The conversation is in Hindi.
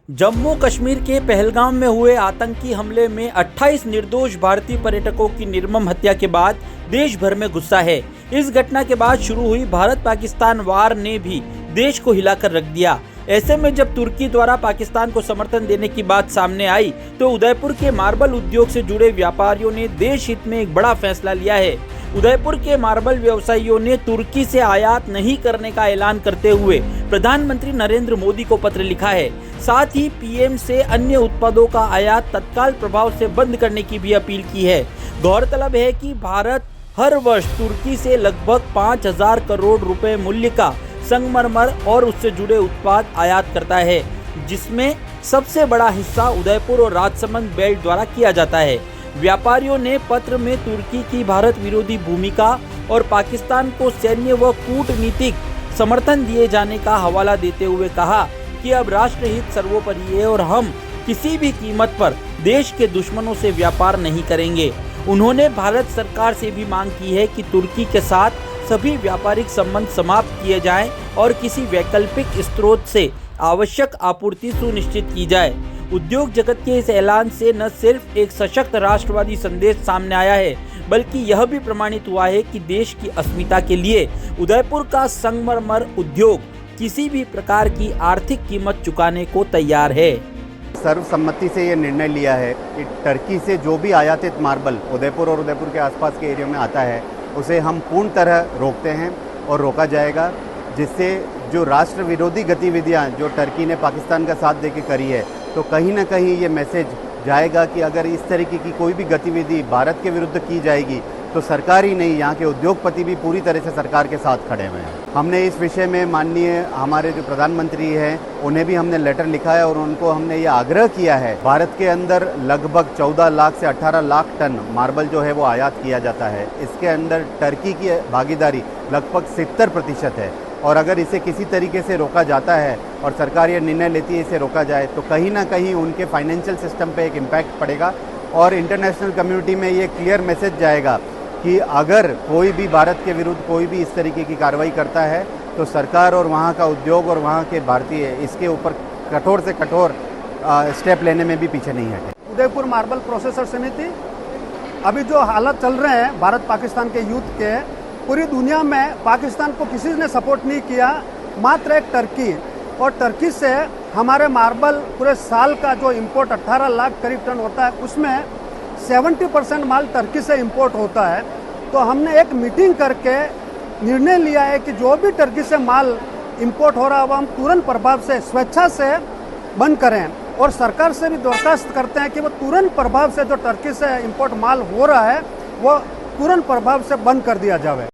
जम्मू कश्मीर के पहलगाम में हुए आतंकी हमले में 28 निर्दोष भारतीय पर्यटकों की निर्मम हत्या के बाद देश भर में गुस्सा है। इस घटना के बाद शुरू हुई भारत पाकिस्तान वार ने भी देश को हिलाकर रख दिया। ऐसे में जब तुर्की द्वारा पाकिस्तान को समर्थन देने की बात सामने आई तो उदयपुर के मार्बल उद्योग से जुड़े व्यापारियों ने देश हित में एक बड़ा फैसला लिया है। उदयपुर के मार्बल व्यवसायियों ने तुर्की से आयात नहीं करने का ऐलान करते हुए प्रधानमंत्री नरेंद्र मोदी को पत्र लिखा है। साथ ही पीएम से अन्य उत्पादों का आयात तत्काल प्रभाव से बंद करने की भी अपील की है। गौरतलब है कि भारत हर वर्ष तुर्की से लगभग 5,000 करोड़ रुपए मूल्य का संगमरमर और उससे जुड़े उत्पाद आयात करता है, जिसमें सबसे बड़ा हिस्सा उदयपुर और राजसमंद बेल्ट द्वारा किया जाता है। व्यापारियों ने पत्र में तुर्की की भारत विरोधी भूमिका और पाकिस्तान को सैन्य व कूटनीतिक समर्थन दिए जाने का हवाला देते हुए कहा कि अब राष्ट्रहित सर्वोपरि है और हम किसी भी कीमत पर देश के दुश्मनों से व्यापार नहीं करेंगे। उन्होंने भारत सरकार से भी मांग की है कि तुर्की के साथ सभी व्यापारिक संबंध समाप्त किए जाएं और किसी वैकल्पिक स्रोत से आवश्यक आपूर्ति सुनिश्चित की जाए। उद्योग जगत के इस ऐलान से न सिर्फ एक सशक्त राष्ट्रवादी संदेश सामने आया है, बल्कि यह भी प्रमाणित हुआ है कि देश की अस्मिता के लिए उदयपुर का संगमरमर उद्योग किसी भी प्रकार की आर्थिक कीमत चुकाने को तैयार है। सर्वसम्मति से ये निर्णय लिया है कि टर्की से जो भी आयातित मार्बल उदयपुर और उदयपुर के आसपास के एरिया में आता है उसे हम पूर्ण तरह रोकते हैं और रोका जाएगा, जिससे जो राष्ट्र विरोधी गतिविधियां जो टर्की ने पाकिस्तान का साथ देके करी है, तो कहीं ना कहीं ये मैसेज जाएगा कि अगर इस तरीके की कोई भी गतिविधि भारत के विरुद्ध की जाएगी तो सरकार ही नहीं, यहाँ के उद्योगपति भी पूरी तरह से सरकार के साथ खड़े हुए हैं। हमने इस विषय में माननीय हमारे जो प्रधानमंत्री हैं उन्हें भी हमने लेटर लिखा है और उनको हमने ये आग्रह किया है। भारत के अंदर लगभग 14 लाख से 18 लाख टन मार्बल जो है वो आयात किया जाता है। इसके अंदर टर्की की भागीदारी लगभग 70% है और अगर इसे किसी तरीके से रोका जाता है और सरकार ये निर्णय लेती है इसे रोका जाए तो कहीं ना कहीं उनके फाइनेंशियल सिस्टम पे एक इम्पैक्ट पड़ेगा और इंटरनेशनल कम्युनिटी में ये क्लियर मैसेज जाएगा कि अगर कोई भी भारत के विरुद्ध कोई भी इस तरीके की कार्रवाई करता है तो सरकार और वहाँ का उद्योग और वहाँ के भारतीय इसके ऊपर कठोर से कठोर स्टेप लेने में भी पीछे नहीं हटे। उदयपुर मार्बल प्रोसेसर समिति अभी जो हालात चल रहे हैं भारत पाकिस्तान के युद्ध के, पूरी दुनिया में पाकिस्तान को किसी ने सपोर्ट नहीं किया, मात्र एक टर्की, और टर्की से हमारे मार्बल पूरे साल का जो इंपोर्ट 18 लाख करीब टन होता है उसमें 70% माल टर्की से इंपोर्ट होता है। तो हमने एक मीटिंग करके निर्णय लिया है कि जो भी टर्की से माल इंपोर्ट हो रहा है वो हम तुरंत प्रभाव से स्वेच्छा से बंद करें और सरकार से भी दरखास्त करते हैं कि वो तुरंत प्रभाव से जो टर्की से इंपोर्ट माल हो रहा है वो तुरंत प्रभाव से बंद कर दिया जाए।